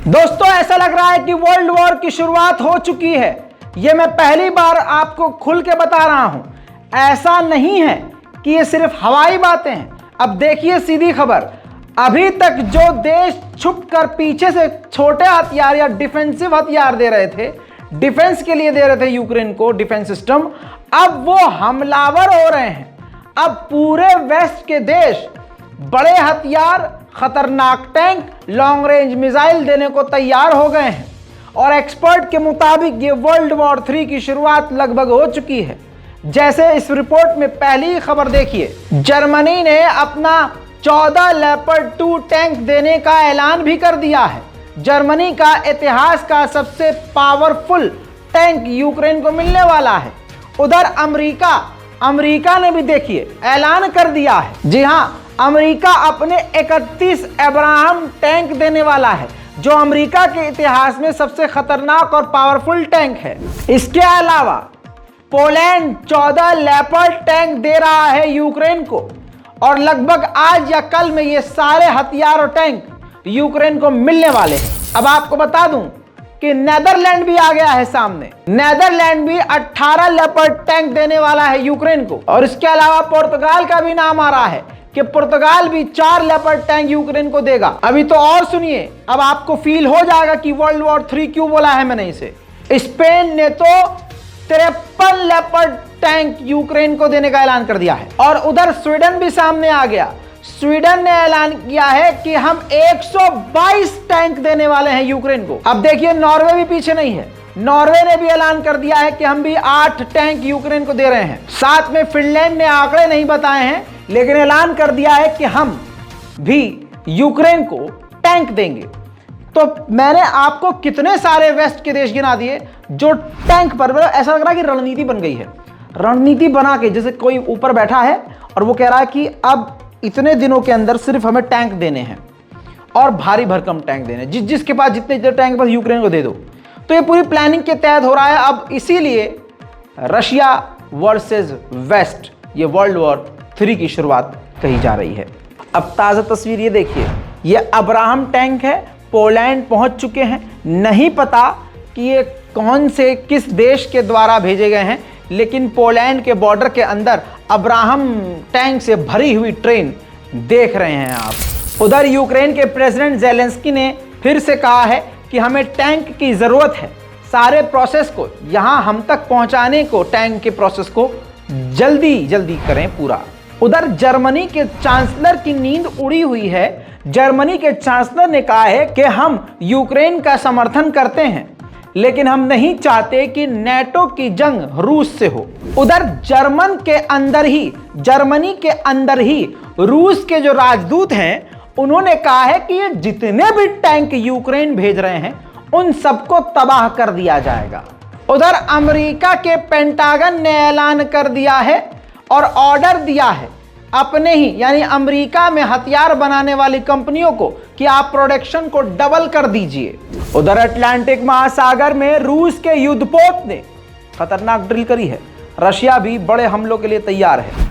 दोस्तों ऐसा लग रहा है कि वर्ल्ड वॉर की शुरुआत हो चुकी है। यह मैं पहली बार आपको खुल के बता रहा हूं। ऐसा नहीं है कि ये सिर्फ हवाई बातें हैं। अब देखिए सीधी खबर। अभी तक जो देश छुपकर पीछे से छोटे हथियार या डिफेंसिव हथियार दे रहे थे, डिफेंस के लिए दे रहे थे यूक्रेन को डिफेंस सिस्टम, अब वो हमलावर हो रहे हैं। अब पूरे वेस्ट के देश बड़े हथियार, खतरनाक टैंक, लॉन्ग रेंज मिसाइल देने को तैयार हो गए हैं और एक्सपर्ट के मुताबिक ये वर्ल्ड वॉर 3 की शुरुआत लगभग हो चुकी है। जैसे इस रिपोर्ट में पहली खबर देखिए, जर्मनी ने अपना 14 लेपर्ड 2 टैंक देने का ऐलान भी कर दिया है। जर्मनी का इतिहास का सबसे पावरफुल टैंक यूक्रेन को मिलने वाला है। उधर अमेरिका ने भी देखिए ऐलान कर दिया है। जी हां, अमेरिका अपने 31 अब्राहम टैंक देने वाला है, जो अमेरिका के इतिहास में सबसे खतरनाक और पावरफुल टैंक है। इसके अलावा पोलैंड 14 लेपर्ड टैंक दे रहा है यूक्रेन को और लगभग आज या कल में ये सारे हथियार और टैंक यूक्रेन को मिलने वाले हैं। अब आपको बता दूं कि नेदरलैंड भी आ गया है सामने। नेदरलैंड भी 18 लेपर्ड टैंक देने वाला है यूक्रेन को और इसके अलावा पुर्तगाल का भी नाम आ रहा है कि पुर्तगाल भी 4 लेपर्ड टैंक यूक्रेन को देगा। अभी तो और सुनिए, अब आपको फील हो जाएगा कि वर्ल्ड वॉर 3 क्यों बोला है मैंने इसे। स्पेन ने तो 53 लेपर्ड टैंक यूक्रेन को देने का ऐलान कर दिया है और उधर स्वीडन भी सामने आ गया। स्वीडन ने ऐलान किया है कि हम 122 टैंक देने वाले हैं यूक्रेन को। अब देखिए नॉर्वे भी पीछे नहीं है। नॉर्वे ने भी ऐलान कर दिया है कि हम भी 8 टैंक यूक्रेन को दे रहे हैं। साथ में फिनलैंड ने आंकड़े नहीं बताए हैं, लेकिन ऐलान कर दिया है कि हम भी यूक्रेन को टैंक देंगे। तो मैंने आपको कितने सारे वेस्ट के देश गिना दिए जो टैंक पर, ऐसा लग रहा है कि रणनीति बन गई है। रणनीति बना के जैसे कोई ऊपर बैठा है और वो कह रहा है कि अब इतने दिनों के अंदर सिर्फ हमें टैंक देने हैं और भारी भरकम टैंक देने हैं, जिसके पास जितने टैंक बस यूक्रेन को दे दो। तो ये पूरी प्लानिंग के तहत हो रहा है। अब इसीलिए रशिया वर्सेस वेस्ट, ये वर्ल्ड वॉर 3 की शुरुआत कही जा रही है। अब ताज़ा तस्वीर ये देखिए, ये अब्राहम टैंक है, पोलैंड पहुंच चुके हैं। नहीं पता कि ये कौन से किस देश के द्वारा भेजे गए हैं, लेकिन पोलैंड के बॉर्डर के अंदर अब्राहम टैंक से भरी हुई ट्रेन देख रहे हैं आप। उधर यूक्रेन के प्रेसिडेंट ज़ेलेंस्की ने फिर से कहा है कि हमें टैंक की ज़रूरत है। सारे प्रोसेस को यहाँ हम तक पहुँचाने को, टैंक के प्रोसेस को जल्दी करें पूरा। उधर जर्मनी के चांसलर की नींद उड़ी हुई है। जर्मनी के चांसलर ने कहा है कि हम यूक्रेन का समर्थन करते हैं, लेकिन हम नहीं चाहते कि नेटो की जंग रूस से हो। उधर जर्मनी के अंदर ही रूस के जो राजदूत हैं, उन्होंने कहा है कि ये जितने भी टैंक यूक्रेन भेज रहे हैं उन सबको तबाह कर दिया जाएगा। उधर अमेरिका के पेंटागन ने ऐलान कर दिया है और ऑर्डर दिया है अपने ही, यानी अमेरिका में हथियार बनाने वाली कंपनियों को कि आप प्रोडक्शन को डबल कर दीजिए। उधर अटलांटिक महासागर में रूस के युद्धपोत ने खतरनाक ड्रिल करी है। रशिया भी बड़े हमलों के लिए तैयार है।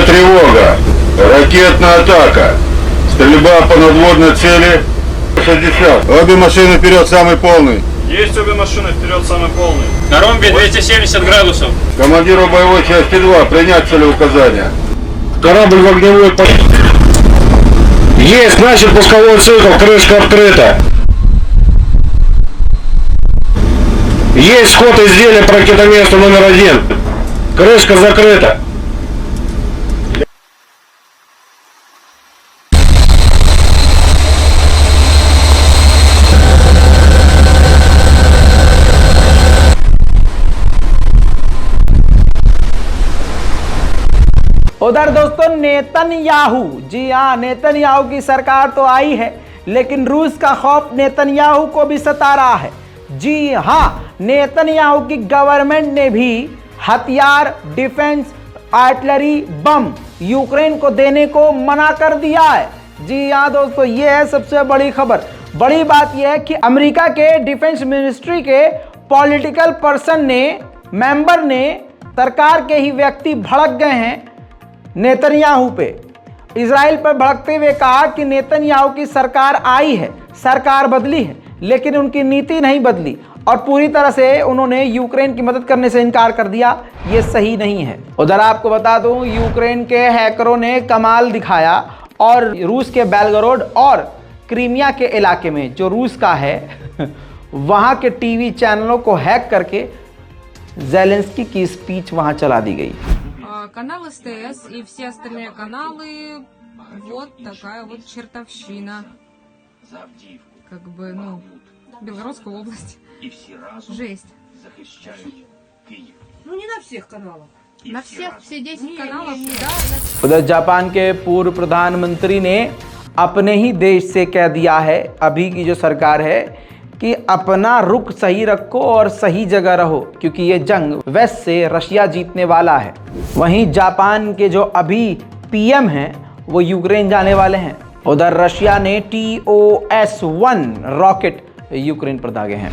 Тревога! Ракетная атака! Стрельба по надводной цели 60. Обе машины вперед, самый полный. Есть обе машины, вперед, самый полный. На ромбе 270 градусов. Командиру боевой части 2 принять целеуказания. Корабль в огневой позиции. Есть, начат пусковой цикл, крышка открыта. Есть сход изделия по ракетоместу номер 1. Крышка закрыта. उधर दोस्तों नेतन्याहू, जी हाँ, नेतन्याहू की सरकार तो आई है, लेकिन रूस का खौफ नेतन्याहू को भी सता रहा है। जी हाँ, नेतन्याहू की गवर्नमेंट ने भी हथियार, डिफेंस, आर्टिलरी, बम यूक्रेन को देने को मना कर दिया है। जी हाँ दोस्तों, ये है सबसे बड़ी खबर। बड़ी बात यह है कि अमेरिका के डिफेंस मिनिस्ट्री के पॉलिटिकल पर्सन ने, मेंबर ने सरकार के ही व्यक्ति भड़क गए हैं नेतन्याहू पे। इजराइल पर भड़कते हुए कहा कि नेतन्याहू की सरकार आई है, सरकार बदली है, लेकिन उनकी नीति नहीं बदली और पूरी तरह से उन्होंने यूक्रेन की मदद करने से इनकार कर दिया। ये सही नहीं है। उधर आपको बता दूं, यूक्रेन के हैकरों ने कमाल दिखाया और रूस के बेलगरोड और क्रीमिया के इलाके में जो रूस का है वहां के टीवी चैनलों को हैक करके ज़ेलेंस्की की स्पीच वहां चला दी गई। Канал СТС и все остальные каналы, вот такая вот чертовщина. Как бы, ну, Белгородская область. Жесть. Ну не на всех каналах. На всех, все 10 каналов, да. उधर जापान के पूर्व प्रधानमंत्री ने अपने ही देश से कह दिया है, अभी की जो सरकार है, कि अपना रुख सही रखो और सही जगह रहो, क्योंकि ये जंग वेस्ट से रशिया जीतने वाला है। वहीं जापान के जो अभी पीएम हैं वो यूक्रेन जाने वाले हैं। उधर रशिया ने TOS-1 रॉकेट यूक्रेन पर दागे हैं।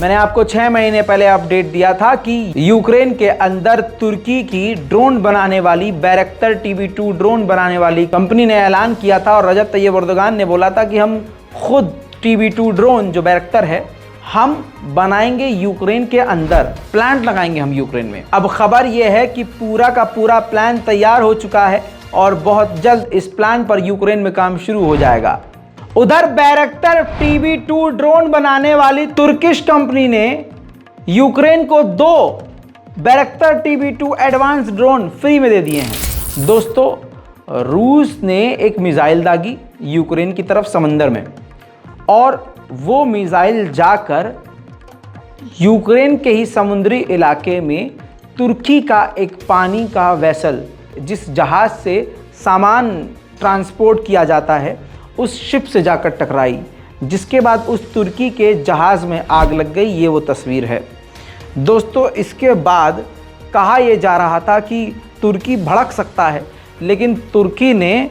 मैंने आपको 6 महीने पहले अपडेट दिया था कि यूक्रेन के अंदर तुर्की की ड्रोन बनाने वाली बैरक्टर TB2 ड्रोन बनाने वाली कंपनी ने ऐलान किया था और रजब तैयब एर्दोगान ने बोला था कि हम खुद TB2 ड्रोन जो बैरक्टर है हम बनाएंगे यूक्रेन के अंदर, प्लांट लगाएंगे हम यूक्रेन में। अब खबर यह है कि पूरा का पूरा प्लान तैयार हो चुका है और बहुत जल्द इस प्लान पर यूक्रेन में काम शुरू हो जाएगा। उधर बैरक्टर TB2 ड्रोन बनाने वाली तुर्किश कंपनी ने यूक्रेन को 2 बैरक्टर TB2 एडवांस ड्रोन फ्री में दे दिए हैं। दोस्तों, रूस ने एक मिसाइल दागी यूक्रेन की तरफ समंदर में और वो मिसाइल जाकर यूक्रेन के ही समुद्री इलाके में तुर्की का एक पानी का वेसल, जिस जहाज़ से सामान ट्रांसपोर्ट किया जाता है, उस शिप से जाकर टकराई, जिसके बाद उस तुर्की के जहाज़ में आग लग गई। ये वो तस्वीर है दोस्तों। इसके बाद कहा यह जा रहा था कि तुर्की भड़क सकता है, लेकिन तुर्की ने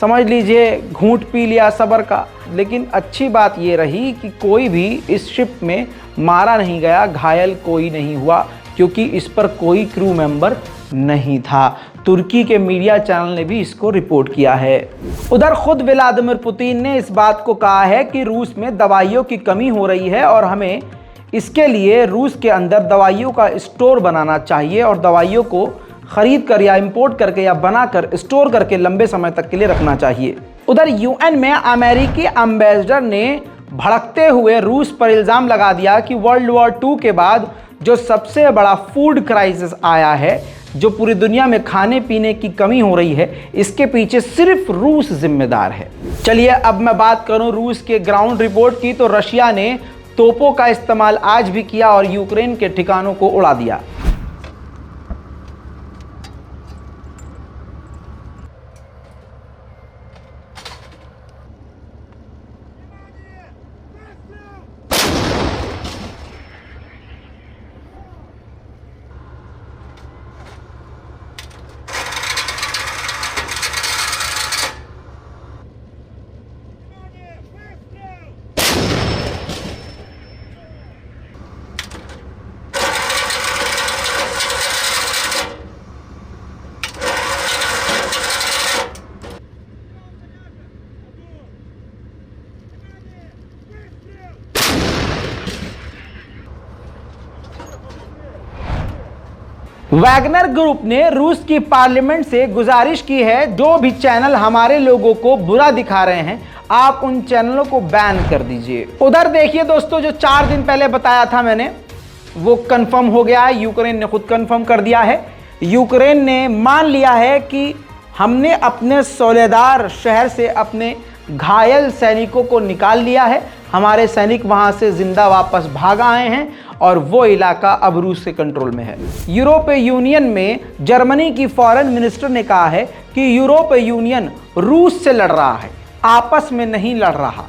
समझ लीजिए घूंट पी लिया सब्र का। लेकिन अच्छी बात ये रही कि कोई भी इस शिप में मारा नहीं गया, घायल कोई नहीं हुआ, क्योंकि इस पर कोई क्रू मेंबर नहीं था। तुर्की के मीडिया चैनल ने भी इसको रिपोर्ट किया है। उधर खुद व्लादिमीर पुतिन ने इस बात को कहा है कि रूस में दवाइयों की कमी हो रही है और हमें इसके लिए रूस के अंदर दवाइयों का स्टोर बनाना चाहिए और दवाइयों को खरीद कर या इंपोर्ट करके या बनाकर स्टोर करके लंबे समय तक के लिए रखना चाहिए। उधर यूएन में अमेरिकी एम्बेसडर ने भड़कते हुए रूस पर इल्ज़ाम लगा दिया कि वर्ल्ड वॉर 2 के बाद जो सबसे बड़ा फूड क्राइसिस आया है, जो पूरी दुनिया में खाने पीने की कमी हो रही है, इसके पीछे सिर्फ रूस जिम्मेदार है। चलिए अब मैं बात करूं रूस के ग्राउंड रिपोर्ट की, तो रशिया ने तोपों का इस्तेमाल आज भी किया और यूक्रेन के ठिकानों को उड़ा दिया। वैगनर ग्रुप ने रूस की पार्लियामेंट से गुजारिश की है, जो भी चैनल हमारे लोगों को बुरा दिखा रहे हैं आप उन चैनलों को बैन कर दीजिए। उधर देखिए दोस्तों, जो 4 दिन पहले बताया था मैंने वो कंफर्म हो गया है। यूक्रेन ने खुद कंफर्म कर दिया है। यूक्रेन ने मान लिया है कि हमने अपने सोलेदार शहर से अपने घायल सैनिकों को निकाल लिया है। हमारे सैनिक वहां से जिंदा वापस भाग आए हैं और वो इलाका अब रूस के कंट्रोल में है। यूरोपीय यूनियन में जर्मनी की फॉरेन मिनिस्टर ने कहा है कि यूरोपीय यूनियन रूस से लड़ रहा है, आपस में नहीं लड़ रहा।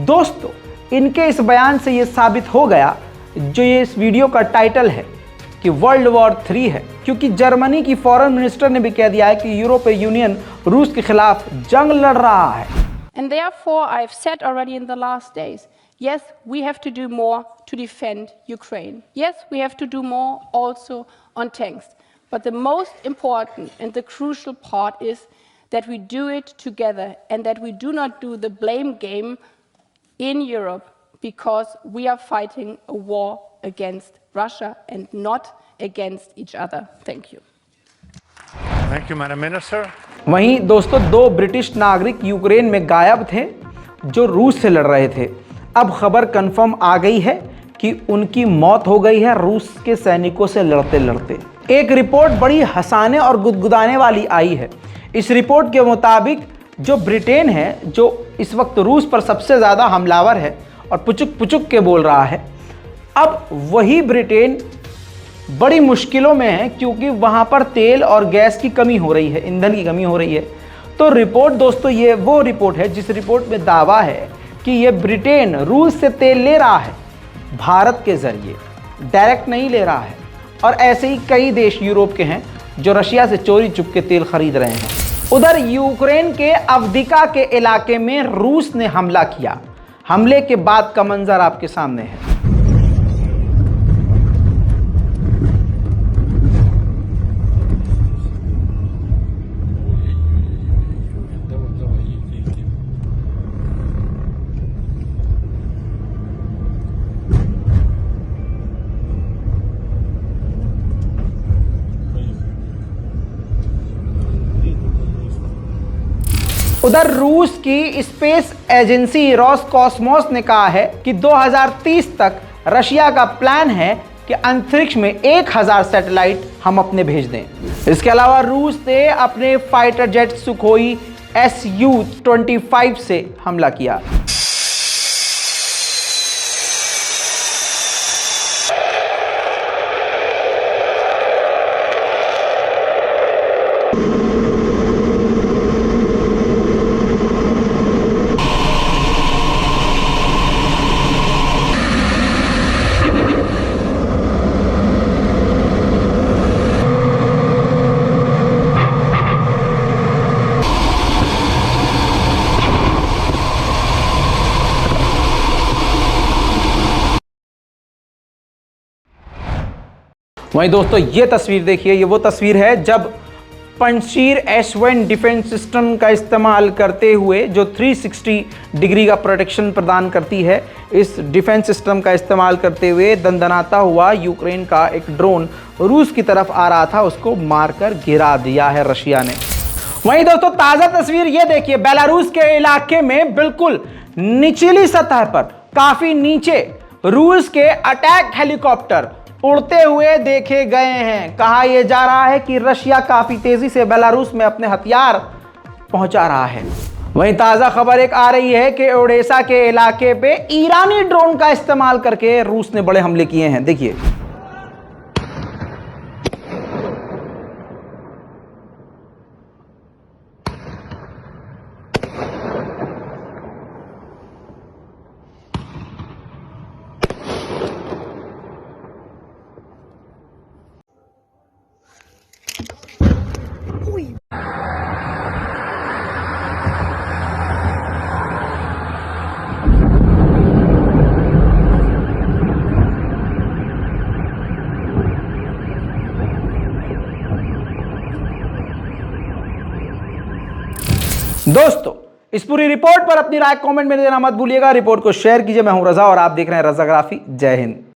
दोस्तों, इनके इस बयान से ये साबित हो गया, जो ये इस वीडियो का टाइटल है, कि वर्ल्ड वॉर 3 है, क्योंकि जर्मनी की फॉरेन मिनिस्टर ने भी कह दिया है कि यूरोपीय यूनियन रूस के खिलाफ जंग लड़ रहा है। And therefore, I've said already in the last days, yes, we have to do more to defend Ukraine. Yes, we have to do more also on tanks. But the most important and the crucial part is that we do it together and that we do not do the blame game in Europe, because we are fighting a war against Russia and not against each other. Thank you. Thank you, Madam Minister. वहीं दोस्तों 2 British नागरिक Ukraine में गायब थे जो रूस से लड़ रहे थे। अब खबर कंफर्म आ गई है कि उनकी मौत हो गई है रूस के सैनिकों से लड़ते लड़ते। एक रिपोर्ट बड़ी हंसाने और गुदगुदाने वाली आई है। इस रिपोर्ट के मुताबिक जो ब्रिटेन है, जो इस वक्त रूस पर सबसे ज़्यादा हमलावर है और पुचुक पुचुक के बोल रहा है, अब वही ब्रिटेन बड़ी मुश्किलों में है, क्योंकि वहाँ पर तेल और गैस की कमी हो रही है, ईंधन की कमी हो रही है। तो रिपोर्ट दोस्तों, ये वो रिपोर्ट है जिस रिपोर्ट में दावा है कि ये ब्रिटेन रूस से तेल ले रहा है भारत के ज़रिए, डायरेक्ट नहीं ले रहा है। और ऐसे ही कई देश यूरोप के हैं जो रशिया से चोरी चुप के तेल खरीद रहे हैं। उधर यूक्रेन के अवदिका के इलाके में रूस ने हमला किया। हमले के बाद का मंजर आपके सामने है। उधर रूस की स्पेस एजेंसी रोसकॉस्मोस ने कहा है कि 2030 तक रशिया का प्लान है कि अंतरिक्ष में 1000 सैटेलाइट हम अपने भेज दें। इसके अलावा रूस ने अपने फाइटर जेट सुखोई Su-25 से हमला किया। वहीं दोस्तों ये तस्वीर देखिए, ये वो तस्वीर है जब पंजशीर S1 डिफेंस सिस्टम का इस्तेमाल करते हुए, जो 360 डिग्री का प्रोटेक्शन प्रदान करती है, इस डिफेंस सिस्टम का इस्तेमाल करते हुए दंदनाता हुआ यूक्रेन का एक ड्रोन रूस की तरफ आ रहा था, उसको मारकर गिरा दिया है रशिया ने। वहीं दोस्तों ताज़ा तस्वीर ये देखिए, बेलारूस के इलाके में बिल्कुल निचली सतह पर, काफ़ी नीचे, रूस के अटैक हेलीकॉप्टर उड़ते हुए देखे गए हैं। कहा यह जा रहा है कि रशिया काफी तेजी से बेलारूस में अपने हथियार पहुंचा रहा है। वहीं ताजा खबर एक आ रही है कि ओडेसा के इलाके पे ईरानी ड्रोन का इस्तेमाल करके रूस ने बड़े हमले किए हैं। देखिए, दोस्तों इस पूरी रिपोर्ट पर अपनी राय कमेंट में देना मत भूलिएगा। रिपोर्ट को शेयर कीजिए। मैं हूं रजा और आप देख रहे हैं रजाग्राफी। जय हिंद।